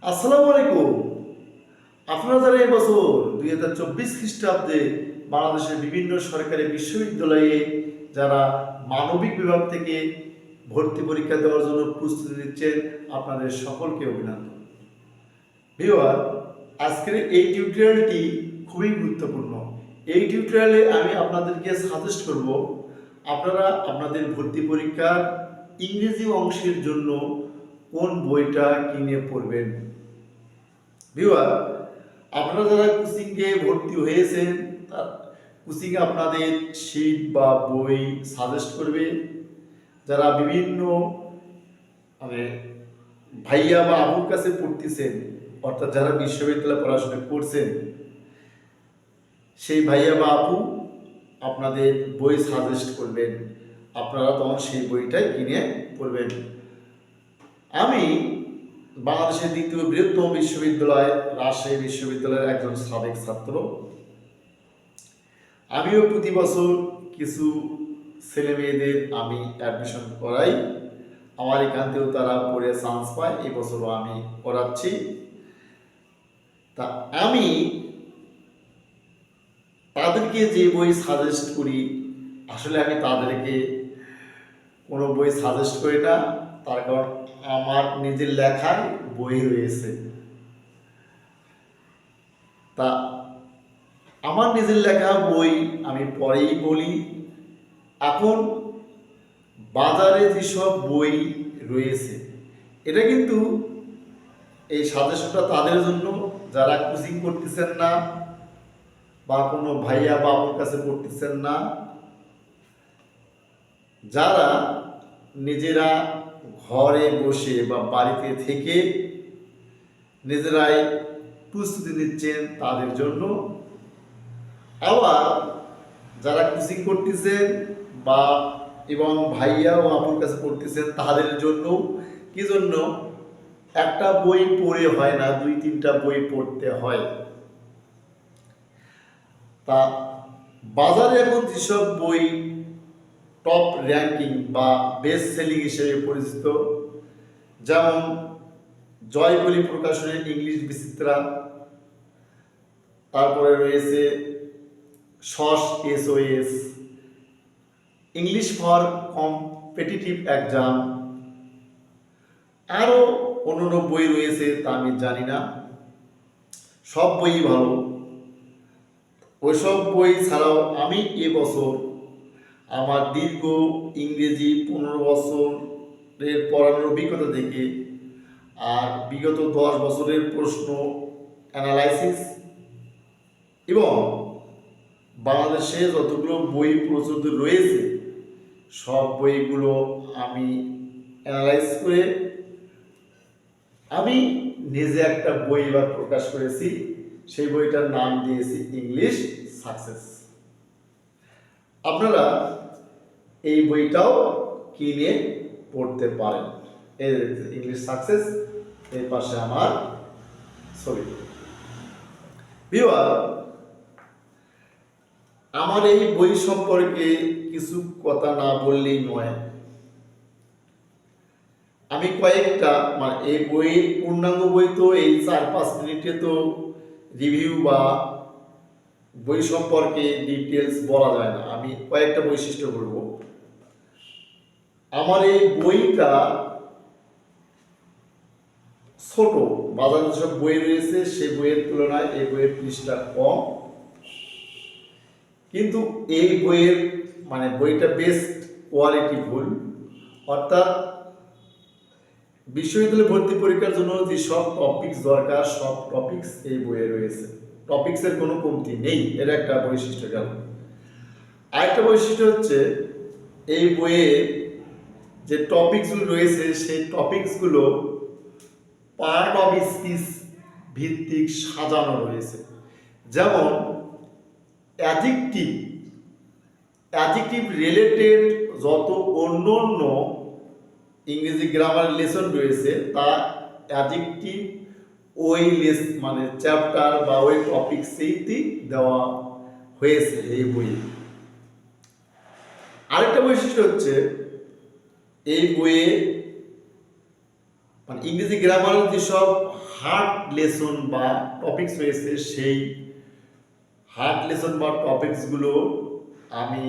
আসসালামু আলাইকুম। আপনারা যারা এবছর 2024 খ্রিস্টাব্দে বাংলাদেশের বিভিন্ন সরকারি বিশ্ববিদ্যালয়ে যারা মানবিক বিভাগ থেকে ভর্তি পরীক্ষা দেওয়ার জন্য প্রস্তুতি নিচ্ছেন, আপনাদের সকলকে অভিনন্দন। ভিউয়ার, আজকের এই টিউটোরিয়ালটি খুবই গুরুত্বপূর্ণ। এই টিউটোরিয়ালে আমি আপনাদেরকে সাজেস্ট করব আপনারা আপনাদের ভর্তি পরীক্ষার ইংরেজি অংশের জন্য কোন বইটা কিনে পড়বেন। ভিউয়ার, আপনারা যারা কোচিংয়ে ভর্তি হয়েছেন, কোচিংয়ে আপনাদের শিট বা বই সাজেস্ট করবে। যারা বিভিন্ন মানে ভাইয়া বা আপুর কাছে পড়তেছেন, অর্থাৎ যারা বিশ্ববিদ্যালয়ে পড়াশোনা করছেন, সেই ভাইয়া বা আপু আপনাদের বই সাজেস্ট করবেন। আপনারা তখন সেই বইটাই কিনে পড়বেন। আমি বাংলাদেশের দ্বিতীয় বৃহত্তম বিশ্ববিদ্যালয় রাজশাহী বিশ্ববিদ্যালয়ের একজন সাবেক ছাত্র। আমিও প্রতি বছর কিছু ছেলে মেয়েদের আমি অ্যাডমিশন করাই। আমার এখান থেকেও তারা পড়ে চান্স পায়। এবছরও আমি করাচ্ছি। তা আমি তাদেরকে যে বই সাজেস্ট করি, আসলে আমি তাদেরকে কোনো বই সাজেস্ট করি না। তার কারণ আমার নিজের লেখায় বই রয়েছে। তা আমার নিজের লেখা বই আমি পরেই বলি। এখন বাজারে যেসব বই রয়েছে, এটা কিন্তু এই সাজেশনটা তাদের জন্য যারা কোচিং করতেছেন না বা কোনো ভাইয়া বাবুর কাছে পড়তেছেন না, যারা নিজেরা ঘরে বসে বা বাড়িতে থেকে নিজেরাই প্রস্তুতি নিচ্ছেন তাদের জন্য। আবার যারা কোচিং করতেছেন বা এবং ভাইয়া ও আপুর কাছে পড়তেছেন তাদের জন্য কি জন্য একটা বই পড়ে হয় না, 2-3টা বই পড়তে হয়। তা বাজারে এখন যেসব বই টপ র্যাঙ্কিং বা বেস্ট সেলিং হিসেবে পরিচিত, যেমন জয়কলি প্রকাশনের ইংলিশ বিচিত্রা, তারপরে রয়েছে SOS, English for competitive exam, আরও অন্যান্য বই রয়েছে তা আমি জানি না। সব বই ভালো। ওইসব বই ছাড়াও আমি এবছর আমার দীর্ঘ ইংরেজি 15 বছরের পড়ানোর অভিজ্ঞতা থেকে আর বিগত 10 বছরের প্রশ্ন অ্যানালাইসিস এবং বাংলাদেশে যতগুলো বই প্রচলিত রয়েছে সব বইগুলো আমি অ্যানালাইজ করে আমি নিজে একটা বই এবার প্রকাশ করেছি। সেই বইটার নাম দিয়েছি ইংলিশ সাকসেস। আপনারা এই বইটাও কিনে পড়তে পারেন। এই ইংলিশ সাকসেস, এর পাশে আমার ছবি। ভিউয়ার, আমার এই বই সম্পর্কে কিছু কথা না বললেই নয়। আমি কয়েকটা এই বইয়ের পূর্ণাঙ্গ বই তো এই 4-5 মিনিটে তো রিভিউ বা বই সম্পর্কে ডিটেলস বলা যায় না। আমি কয়েকটা বৈশিষ্ট্য বলবো। আমার এই বইটা ছোট। বাজারে যেসব বই রয়েছে সেই বইয়ের তুলনায় এই বইয়ের পৃষ্ঠা কম, কিন্তু এই বইয়ের বইটা বেস্ট কোয়ালিটিফুল। অর্থাৎ বিশ্ববিদ্যালয় ভর্তি পরীক্ষার জন্য যে সব টপিকস দরকার সব টপিকস এই বইয়ে রয়েছে। টপিক্সের কোনো কমতি নেই, এর একটা বৈশিষ্ট্য গেল। আরেকটা বৈশিষ্ট্য হচ্ছে এই বইয়ে যে টপিকসগুলো রয়েছে সেই টপিকসগুলো পার্ট অফ স্পিচ ভিত্তিক সাজানো রয়েছে। যেমন অ্যাডজেক্টিভ রিলেটেড যত অন্য ইংরেজি গ্রামার লেসন রয়েছে তা অ্যাডজেক্টিভ ওই চ্যাপ্টার বা ওই টপিকসেই দেওয়া হয়েছে এই বইয়ে। আরেকটা বৈশিষ্ট্য হচ্ছে এই বইয়ে মানে ইংরেজি গ্রামারের যেসব হার্ড লেসন বা টপিকস রয়েছে, সেই হার্ড লেসন বা টপিকসগুলো আমি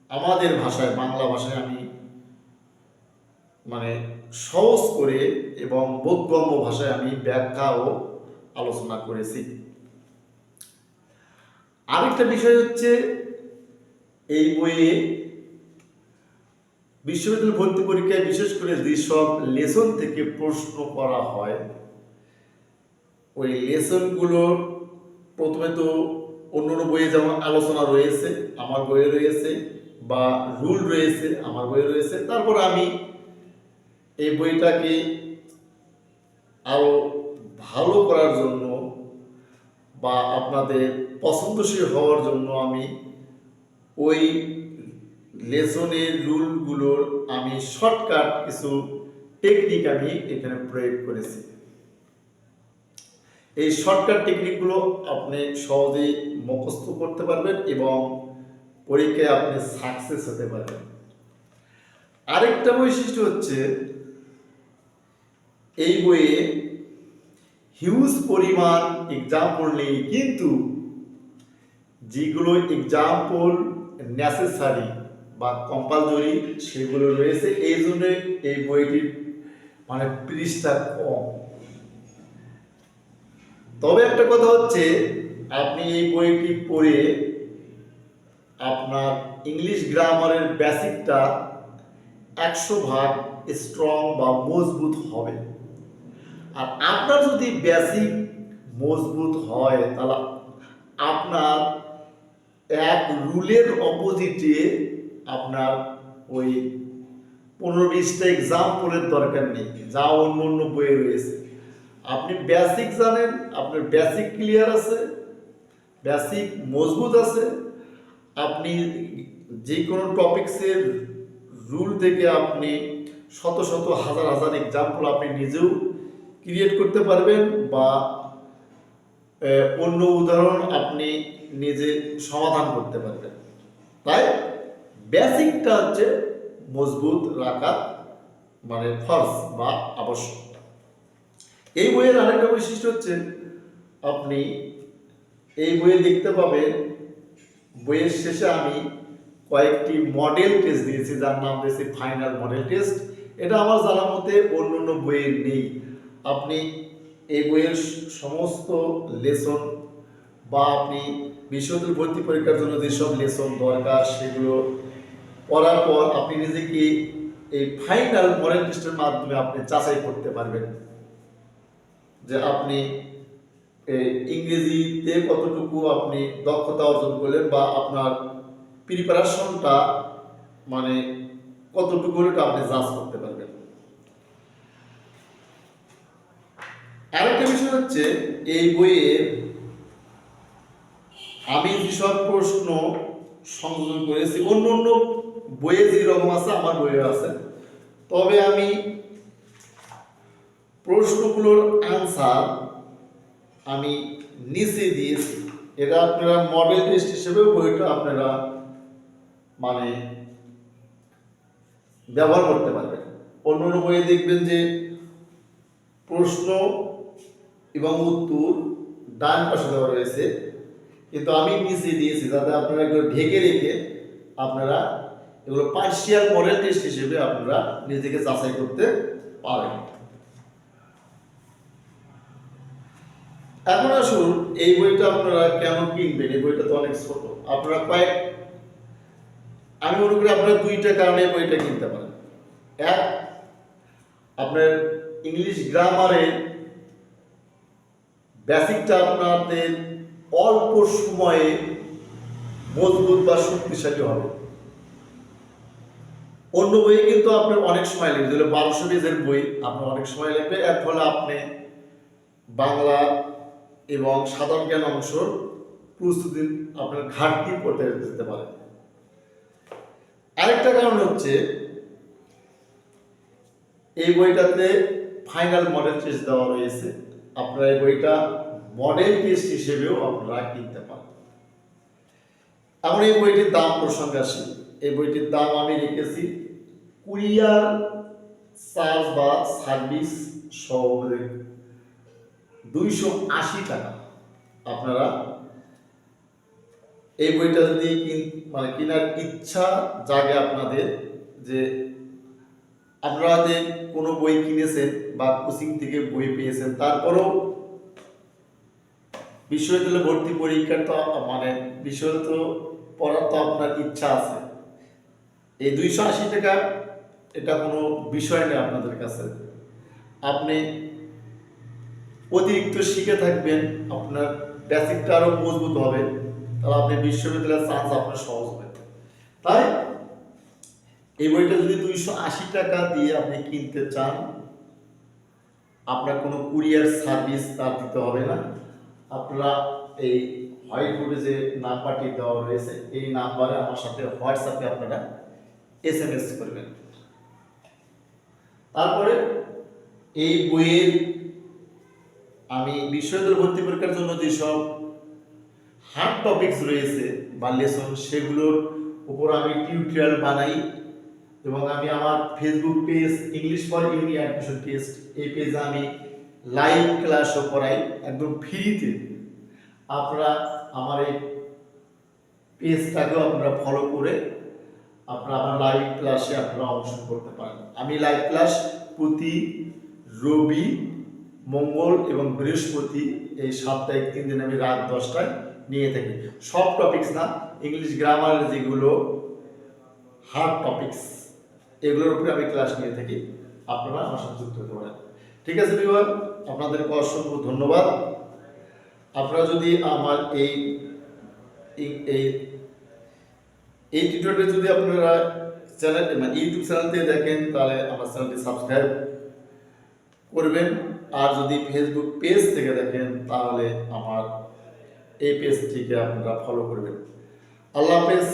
আমাদের ভাষায়, বাংলা ভাষায় আমি মানে সহজ করে এবং বোধগম্য ভাষায় আমি ব্যাখ্যা ও আলোচনা করেছি। আরেকটা বিষয় হচ্ছে, এই বইয়ে বিশ্ববিদ্যালয় ভর্তি পরীক্ষায় বিশেষ করে যেসব লেসন থেকে প্রশ্ন করা হয়, ওই লেসনগুলোর প্রথমে তো অন্য বইয়ে যেমন আলোচনা রয়েছে, আমার বইয়ে রয়েছে, বা রুল রয়েছে, আমার বইয়ে রয়েছে। তারপর আমি এই বইটাকে আরো ভালো করার জন্য বা আপনাদের পছন্দসই হওয়ার জন্য আমি ওই লেসনের রুলগুলোর আমি শর্টকাট কিছু টেকনিক আমি এখানে প্রয়োগ করেছি। এই শর্টকাট টেকনিকগুলো আপনি সহজেই মুখস্থ করতে পারবেন এবং পরীক্ষায় আপনি সাকসেস হতে পারবেন। আরেকটা বৈশিষ্ট্য হচ্ছে, এই বইয়ে হিউজ পরিমাণ এক্সাম্পল নেই, কিন্তু যেগুলো এক্সাম্পল নেসেসারি বা কম্পালসরি সেগুলো রয়েছে। এই জন্য এই বইটির মানে পৃষ্ঠা কম। তবে একটা কথা হচ্ছে, আপনি এই বইটি পড়ে আপনার ইংলিশ গ্রামারের বেসিকটা 100% স্ট্রং বা মজবুত হবে। আর আপনার যদি বেসিক মজবুত হয়, তাহলে আপনার এক রুলের অপোজিটে আপনার ওই 15-20টা এক্সাম্পলের দরকার নেই, যা অন্য অন্য বইয়ে রয়েছে। আপনি বেসিক জানেন, আপনার বেসিক ক্লিয়ার আছে, বেসিক মজবুত আছে, আপনি যে কোনো টপিক্সের রুল থেকে আপনি শত শত হাজার হাজার এক্সাম্পল আপনি নিজেও ক্রিয়েট করতে পারবেন, বা অন্য উদাহরণ আপনি নিজে সমাধান করতে পারবেন। তাই বেসিকটা হচ্ছে মজবুত রাখা মানে ফার্স্ট বা আবশ্যক। এই বইয়ের আরেকটা বৈশিষ্ট্য হচ্ছে, আপনি এই বইয়ে দেখতে পাবেন বইয়ের শেষে আমি কয়েকটি মডেল টেস্ট দিয়েছি, যার নাম দিয়েছি ফাইনাল মডেল টেস্ট। এটা আমার জানা মতে অন্য অন্য বইয়ে নেই। আপনি এই বইয়ের সমস্ত লেসন বা আপনি বিশ্ববিদ্যালয় ভর্তি পরীক্ষার জন্য যেসব লেসন দরকার সেগুলো পড়ার পর আপনি নিজেকে এই ফাইনাল মডেল টেস্টের মাধ্যমে আপনি যাচাই করতে পারবেন যে আপনি ইংরেজিতে কতটুকু আপনি দক্ষতা অর্জন করলেন, বা আপনার প্রিপারেশনটা মানে কতটুকু এটা আপনি জাজ করতে পারবেন। আরেকটা বিষয় হচ্ছে, এই বইয়ে আমি যেসব প্রশ্ন সংযোজন করেছি অন্য অন্য বইয়ে যেরকম আছে আমার বইয়ে আছে, তবে আমি প্রশ্নগুলোর আনসার আমি নিচে দিয়েছি। এটা আপনারা মডেল টেস্ট হিসেবে বইটা আপনারা মানে ব্যবহার করতে পারবেন। অন্য অন্য বইয়ে দেখবেন যে প্রশ্ন এবং উত্তর ডান পাশে দেওয়া রয়েছে, কিন্তু আমি নিচে দিয়েছি যাতে আপনারা এগুলো ঢেকে রেখে আপনারা এগুলো পার্শিয়াল মডেল টেস্ট হিসেবে আপনারা নিজেকে যাচাই করতে পারেন। এখন আসুন, এই বইটা আপনারা কেন কিনবেন? এই বইটা তো অনেক ছোট। আপনারা আমি মনে করি আপনারা দুইটা কারণে এই বইটা কিনতে পারেন। এক, আপনার ইংলিশ গ্রামারের বেসিকটা আপনাদের অল্প সময়ে মজবুত বা শক্তিশালী হবে। অন্য বইয়ে কিন্তু আপনার অনেক সময় লাগবে, যেগুলো 1200 পেজের বই, আপনার অনেক সময় লাগবে। এর ফলে আপনি বাংলা এবং সাধারণ জ্ঞান অংশ প্রস্তুতি আপনার ঘাটতি পড়তে যেতে পারে। আরেকটা কারণ হচ্ছে, এই বইটাতে ফাইনাল মডেল টেস্ট দেওয়া রয়েছে। আপনারা এই বইটা মডেল টেস্ট হিসেবেও আপনারা কিনতে পারেন। এখন এই বইটির দাম প্রসঙ্গে আসি। এই বইটির দাম আমি রেখেছি কুরিয়ার চার্জ বা সার্ভিস সহ 280 টাকা। আপনারা এই বইটা যদি মানে কেনার ইচ্ছা জাগে আপনাদের, যে আপনারা যে কোনো বই কিনেছেন বা কোচিং থেকে বই পেয়েছেন, তারপরেও বিশ্ববিদ্যালয় ভর্তি পরীক্ষার তো মানে বিশ্ববিদ্যালয় পড়ার তো আপনার ইচ্ছা আছে, এই 280 টাকা এটা কোনো বিষয় নেই আপনাদের কাছে। আপনি অতিরিক্ত শিখে থাকবেন, আপনার বেসিকটা আরো মজবুত হবে, তাহলে আপনি বিশ্ববিদ্যালয়ের চান্স আপনার সহজ হবে। তাই এই বইটা যদি 280 টাকা দিয়ে আপনি কিনতে চান, আপনার কোনো কুরিয়ার সার্ভিস তার দিতে হবে না। আপনারা এই হোয়াইট বোর্ডে যে নাম্বারটি দেওয়া রয়েছে, এই নাম্বারে আমার সাথে হোয়াটসঅ্যাপে আপনারা SMS করবেন। তারপরে এই বইয়ের আমি বিশ্ববিদ্যালয় ভর্তি পরীক্ষার জন্য যেসব হার্ড টপিকস রয়েছে বা লেসন, সেগুলোর উপর আমি টিউটোরিয়াল বানাই, এবং আমি আমার Facebook page English for uni admission test, এই পেজে আমি লাইভ ক্লাসও করাই একদম ফ্রিতে। আপনারা আমার এই পেজটাকেও আপনারা ফলো করে আপনারা আমার লাইভ ক্লাসে আপনারা অংশগ্রহণ করতে পারেন। আমি লাইভ ক্লাস প্রতি রবি, মঙ্গল এবং বৃহস্পতি এই সাপ্তাহিক 3 দিন আমি রাত 10টায় নিয়ে থাকি। সব টপিকস না, ইংলিশ গ্রামারের যেগুলো হার্ড টপিকস, এগুলোর উপরে আমি ক্লাস নিয়ে থাকি। আপনারা আমার সাথে যুক্ত হতে পারেন। ঠিক আছে ভিউয়ার, আপনাদেরকে অসংখ্য ধন্যবাদ। আপনারা যদি আমার এই এই এই টিউটোরিয়ালটি যদি আপনারা চ্যানেল মানে ইউটিউব চ্যানেল থেকে দেখেন, তাহলে আমার চ্যানেলটি সাবস্ক্রাইব করবেন। আর যদি ফেসবুক পেজ থেকে দেখেন, তাহলে আমার এই পেজটিকে আপনারা ফলো করবেন। আল্লাহ হাফেজ।